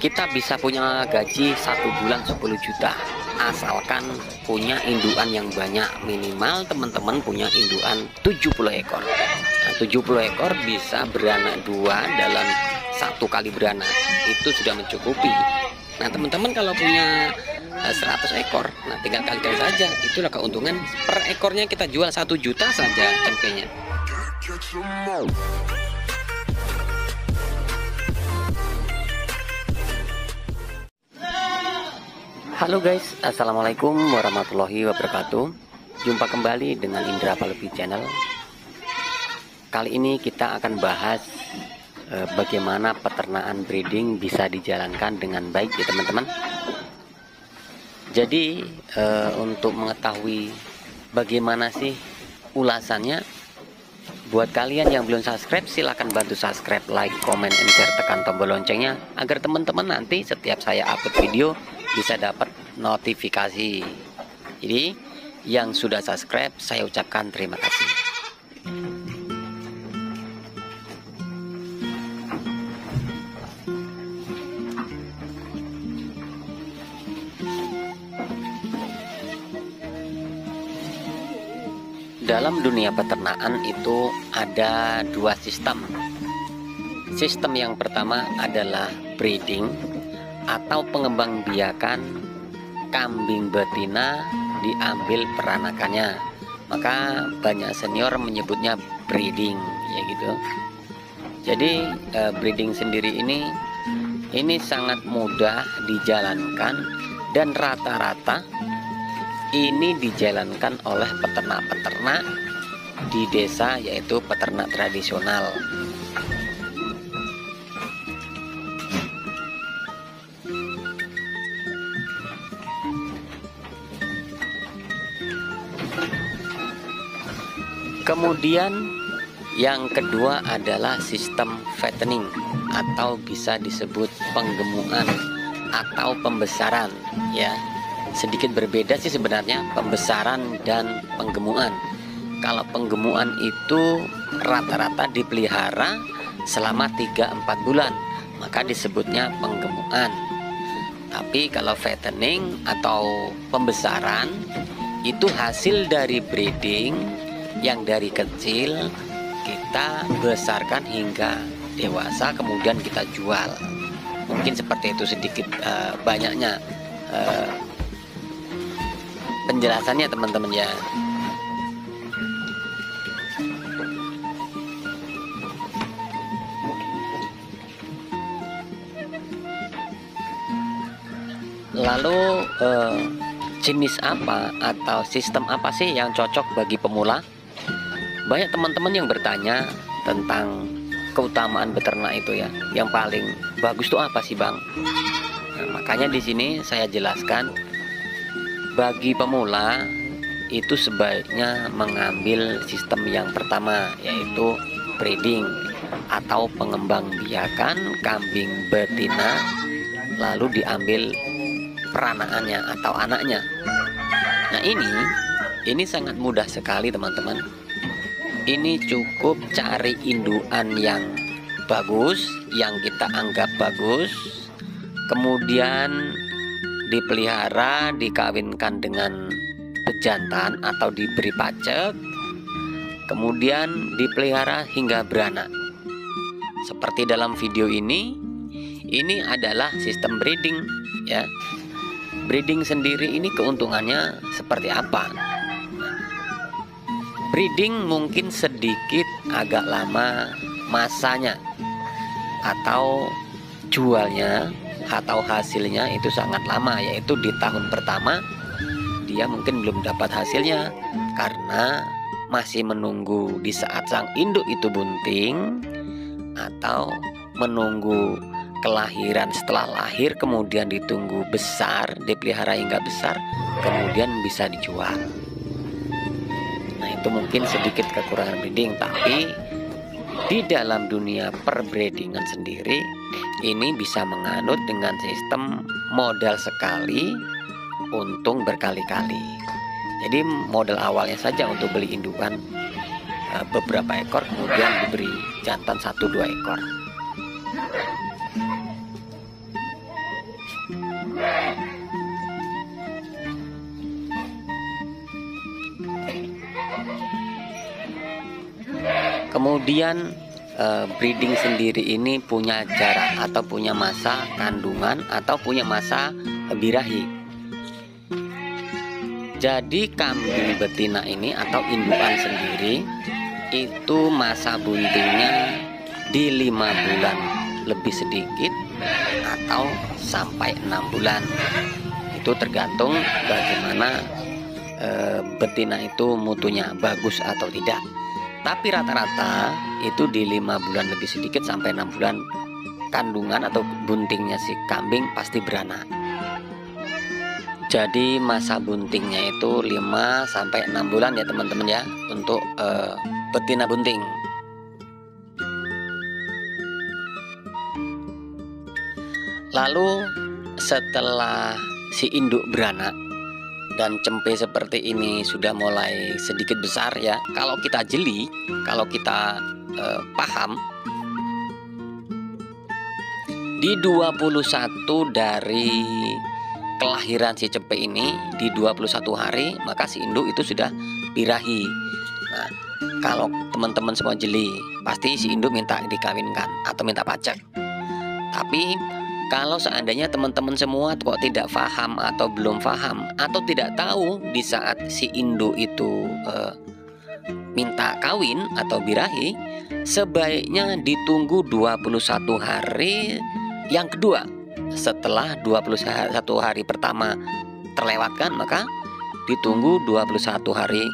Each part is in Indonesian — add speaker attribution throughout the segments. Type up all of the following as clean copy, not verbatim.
Speaker 1: Kita bisa punya gaji 1 bulan 10 juta asalkan punya indukan yang banyak. Minimal teman-teman punya indukan 70 ekor. Nah, 70 ekor bisa beranak 2 dalam 1 kali beranak, itu sudah mencukupi. Nah teman-teman kalau punya 100 ekor, nah tinggal kalikan saja, itulah keuntungan. Per ekornya kita jual 1 juta saja tempenya. Halo guys, assalamualaikum warahmatullahi wabarakatuh. Jumpa kembali dengan Indra Palevi Channel. Kali ini kita akan bahas bagaimana peternakan breeding bisa dijalankan dengan baik ya teman-teman. Jadi untuk mengetahui bagaimana sih ulasannya, buat kalian yang belum subscribe silahkan bantu subscribe, like, comment, and share, tekan tombol loncengnya agar teman-teman nanti setiap saya upload video bisa dapat notifikasi. Jadi yang sudah subscribe saya ucapkan terima kasih. Dalam dunia peternakan itu ada 2 sistem. Sistem yang pertama adalah breeding atau pengembangbiakan kambing betina diambil peranakannya. Maka banyak senior menyebutnya breeding ya gitu. Jadi breeding sendiri ini sangat mudah dijalankan dan rata-rata ini dijalankan oleh peternak-peternak di desa, yaitu peternak tradisional. Kemudian yang kedua adalah sistem fattening atau bisa disebut penggemukan atau pembesaran ya. Sedikit berbeda sih sebenarnya pembesaran dan penggemukan. Kalau penggemukan itu rata-rata dipelihara selama 3-4 bulan, maka disebutnya penggemukan. Tapi kalau fattening atau pembesaran itu hasil dari breeding yang dari kecil kita besarkan hingga dewasa kemudian kita jual. Mungkin seperti itu sedikit banyaknya penjelasannya teman-teman ya. Lalu jenis apa atau sistem apa sih yang cocok bagi pemula? Banyak teman-teman yang bertanya tentang keutamaan beternak itu ya. Yang paling bagus tuh apa sih Bang? Nah, makanya di sini saya jelaskan. Bagi pemula itu sebaiknya mengambil sistem yang pertama, yaitu breeding atau pengembangbiakan kambing betina lalu diambil peranakannya atau anaknya. Nah ini sangat mudah sekali teman-teman. Ini cukup cari indukan yang bagus, yang kita anggap bagus, kemudian dipelihara, dikawinkan dengan pejantan atau diberi pacek, kemudian dipelihara hingga beranak. Seperti dalam video ini adalah sistem breeding ya. Breeding sendiri ini keuntungannya seperti apa? Breeding mungkin sedikit agak lama masanya atau jualnya atau hasilnya itu sangat lama, yaitu di tahun pertama dia mungkin belum dapat hasilnya karena masih menunggu di saat sang induk itu bunting atau menunggu kelahiran. Setelah lahir kemudian ditunggu besar, dipelihara hingga besar, kemudian bisa dijual. Nah itu mungkin sedikit kekurangan breeding. Tapi di dalam dunia perbreedingan sendiri ini bisa menganut dengan sistem modal sekali untung berkali-kali. Jadi modal awalnya saja untuk beli indukan beberapa ekor, kemudian diberi jantan 1-2 ekor. Kemudian breeding sendiri ini punya jarak atau punya masa kandungan atau punya masa birahi. Jadi kambing betina ini atau indukan sendiri itu masa buntingnya di 5 bulan lebih sedikit atau sampai 6 bulan. Itu tergantung bagaimana betina itu mutunya bagus atau tidak. Tapi rata-rata itu di 5 bulan lebih sedikit sampai 6 bulan kandungan atau buntingnya si kambing pasti beranak. Jadi masa buntingnya itu 5 sampai 6 bulan ya teman-teman ya, untuk betina bunting. Lalu setelah si induk beranak dan cempe seperti ini sudah mulai sedikit besar ya, kalau kita jeli, kalau kita paham, di 21 dari kelahiran si cempe ini, di 21 hari maka si induk itu sudah birahi. Nah, kalau teman-teman semua jeli, pasti si induk minta dikawinkan atau minta pajak. Tapi kalau seandainya teman-teman semua kok tidak paham atau belum paham atau tidak tahu di saat si induk itu minta kawin atau birahi, sebaiknya ditunggu 21 hari yang kedua. Setelah 21 hari pertama terlewatkan, maka ditunggu 21 hari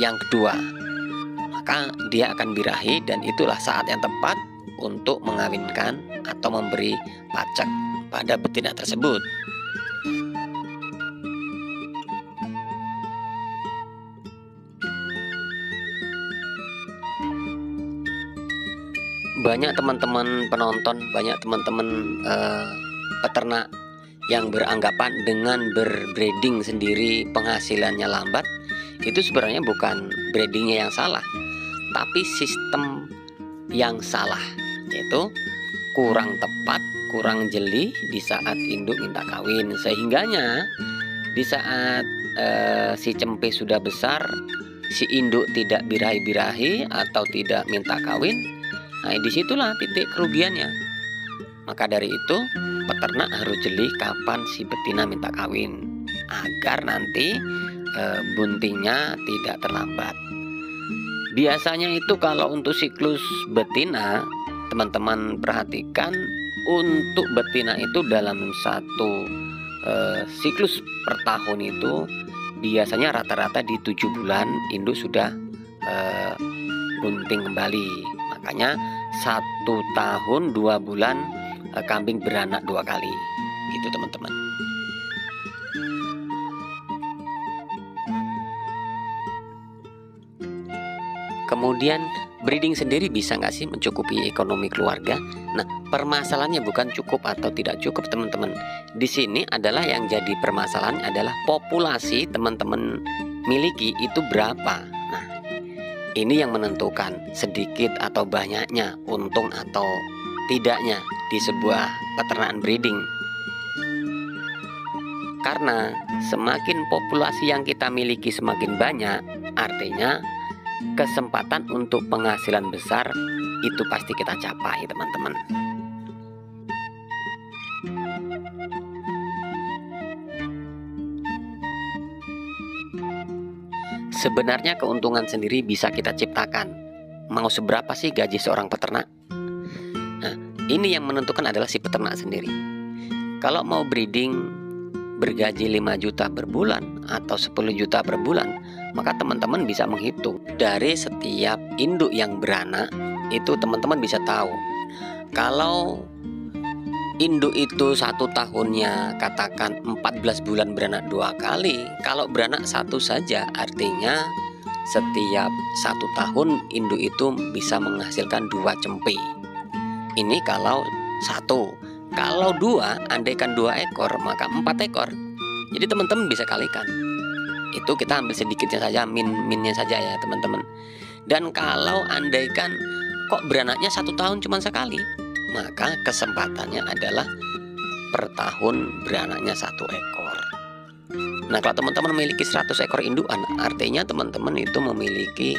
Speaker 1: yang kedua. Maka dia akan birahi dan itulah saat yang tepat untuk mengawinkan atau memberi pajak pada betina tersebut. Banyak teman-teman penonton, banyak teman-teman peternak yang beranggapan dengan berbreeding sendiri penghasilannya lambat. Itu sebenarnya bukan breedingnya yang salah, tapi sistem yang salah, yaitu kurang tepat, kurang jeli di saat induk minta kawin. Sehingganya di saat si cempe sudah besar, si induk tidak birahi-birahi atau tidak minta kawin, nah disitulah titik kerugiannya. Maka dari itu peternak harus jeli kapan si betina minta kawin agar nanti buntingnya tidak terlambat. Biasanya itu kalau untuk siklus betina, teman-teman perhatikan, untuk betina itu dalam satu siklus per tahun itu biasanya rata-rata di 7 bulan induk sudah bunting kembali. Makanya 1 tahun 2 bulan kambing beranak 2 kali, gitu teman-teman. Kemudian breeding sendiri bisa nggak sih mencukupi ekonomi keluarga? Nah, permasalahannya bukan cukup atau tidak cukup teman-teman. Di sini adalah yang jadi permasalahan adalah populasi teman-teman miliki itu berapa. Nah, ini yang menentukan sedikit atau banyaknya, untung atau tidaknya di sebuah peternakan breeding. Karena semakin populasi yang kita miliki semakin banyak, artinya kesempatan untuk penghasilan besar itu pasti kita capai teman-teman. Sebenarnya keuntungan sendiri bisa kita ciptakan. Mau seberapa sih gaji seorang peternak? Nah, ini yang menentukan adalah si peternak sendiri. Kalau mau breeding bergaji 5 juta per bulan atau 10 juta per bulan, maka teman-teman bisa menghitung dari setiap induk yang beranak. Itu teman-teman bisa tahu kalau induk itu 1 tahunnya katakan 14 bulan beranak 2 kali. Kalau beranak 1 saja, artinya setiap 1 tahun induk itu bisa menghasilkan 2 cempe. Ini kalau 1. Kalau 2, andaikan 2 ekor, maka 4 ekor. Jadi teman-teman bisa kalikan. Itu kita ambil sedikitnya saja, minnya saja ya teman-teman. Dan kalau andaikan kok beranaknya 1 tahun cuma sekali, maka kesempatannya adalah per tahun beranaknya 1 ekor. Nah, kalau teman-teman memiliki 100 ekor indukan, artinya teman-teman itu memiliki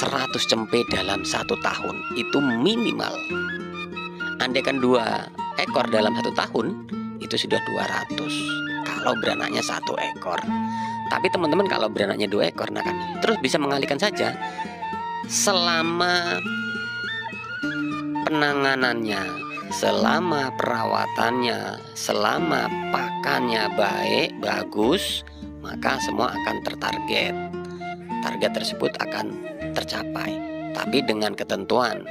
Speaker 1: 100 cempe dalam 1 tahun itu minimal. Andaikan 2 ekor dalam 1 tahun itu sudah 200 kalau beranaknya 1 ekor. Tapi teman-teman kalau beranaknya 2 ekor, nah kan terus bisa mengalihkan saja selama penanganannya, selama perawatannya, selama pakannya baik, bagus, maka semua akan tertarget. Target tersebut akan tercapai. Tapi dengan ketentuan,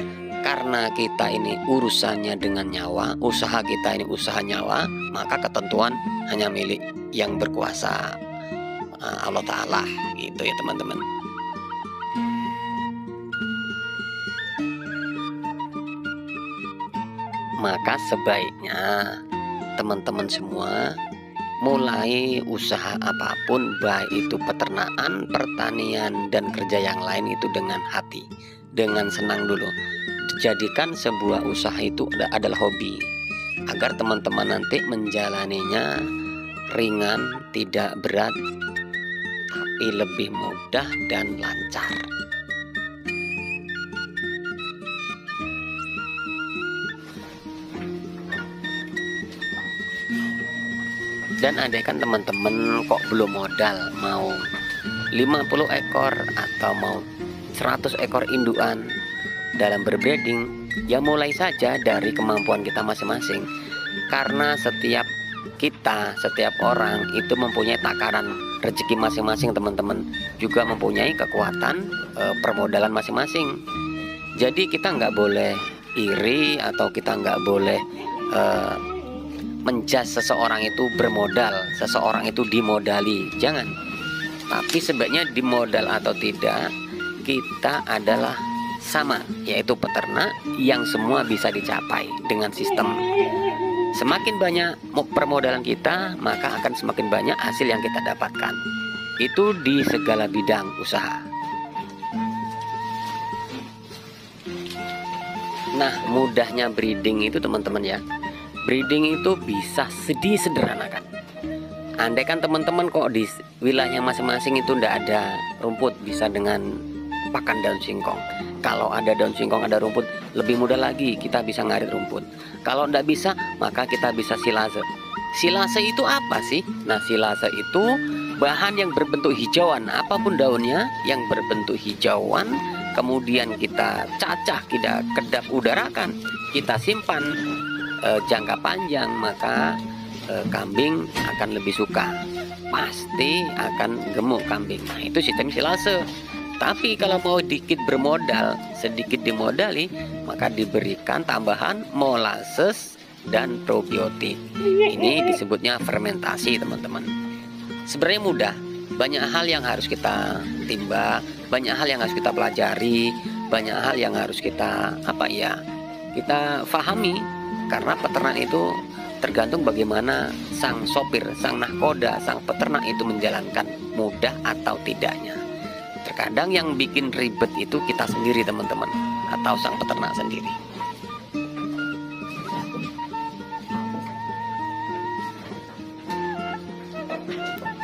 Speaker 1: karena kita ini urusannya dengan nyawa, usaha kita ini usaha nyawa, maka ketentuan hanya milik yang berkuasa, Allah Ta'ala, gitu ya teman-teman. Maka sebaiknya teman-teman semua mulai usaha apapun, baik itu peternakan, pertanian, dan kerja yang lain itu dengan hati, dengan senang dulu. Jadikan sebuah usaha itu adalah hobi, agar teman-teman nanti menjalaninya ringan, tidak berat, tapi lebih mudah dan lancar. Dan andaikan teman-teman kok belum modal, mau 50 ekor atau mau 100 ekor indukan dalam berbreeding, ya mulai saja dari kemampuan kita masing-masing. Karena setiap kita, setiap orang itu mempunyai takaran rezeki masing-masing teman-teman, juga mempunyai kekuatan permodalan masing-masing. Jadi kita nggak boleh iri atau kita nggak boleh menjas seseorang itu bermodal, seseorang itu dimodali, jangan. Tapi sebaiknya dimodal atau tidak, kita adalah sama, yaitu peternak yang semua bisa dicapai dengan sistem. Semakin banyak permodalan kita, maka akan semakin banyak hasil yang kita dapatkan. Itu di segala bidang usaha. Nah, mudahnya breeding itu teman-teman ya, breeding itu bisa disederhanakan. Andaikan teman-teman kok di wilayahnya masing-masing itu tidak ada rumput, bisa dengan pakan daun singkong. Kalau ada daun singkong, ada rumput, lebih mudah lagi kita bisa ngarit rumput. Kalau tidak bisa, maka kita bisa silase. Silase itu apa sih? Nah, silase itu bahan yang berbentuk hijauan, apapun daunnya yang berbentuk hijauan, kemudian kita cacah, kita kedap udarakan, kita simpan jangka panjang, maka kambing akan lebih suka, pasti akan gemuk kambing. Nah, itu sistem silase. Tapi kalau mau dikit bermodal, sedikit dimodali, maka diberikan tambahan molasses dan probiotik. Ini disebutnya fermentasi teman-teman. Sebenarnya mudah, banyak hal yang harus kita timba, banyak hal yang harus kita pelajari, banyak hal yang harus kita kita pahami. Karena peternak itu tergantung bagaimana sang sopir, sang nahkoda, sang peternak itu menjalankan, mudah atau tidaknya. Terkadang yang bikin ribet itu kita sendiri teman-teman, atau sang peternak sendiri.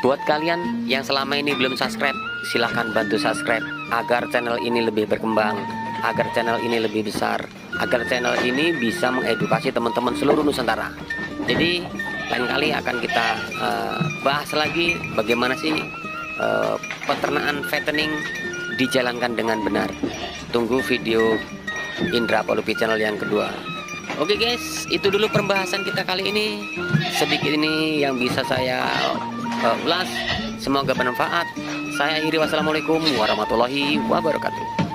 Speaker 1: Buat kalian yang selama ini belum subscribe, silahkan bantu subscribe agar channel ini lebih berkembang, agar channel ini lebih besar, agar channel ini bisa mengedukasi teman-teman seluruh Nusantara. Jadi lain kali akan kita bahas lagi bagaimana sih peternakan fattening dijalankan dengan benar. Tunggu video Indra Polupi channel yang kedua. Oke guys, itu dulu pembahasan kita kali ini. Sedikit ini yang bisa saya ulas. Semoga bermanfaat. Saya akhiri, wassalamualaikum warahmatullahi wabarakatuh.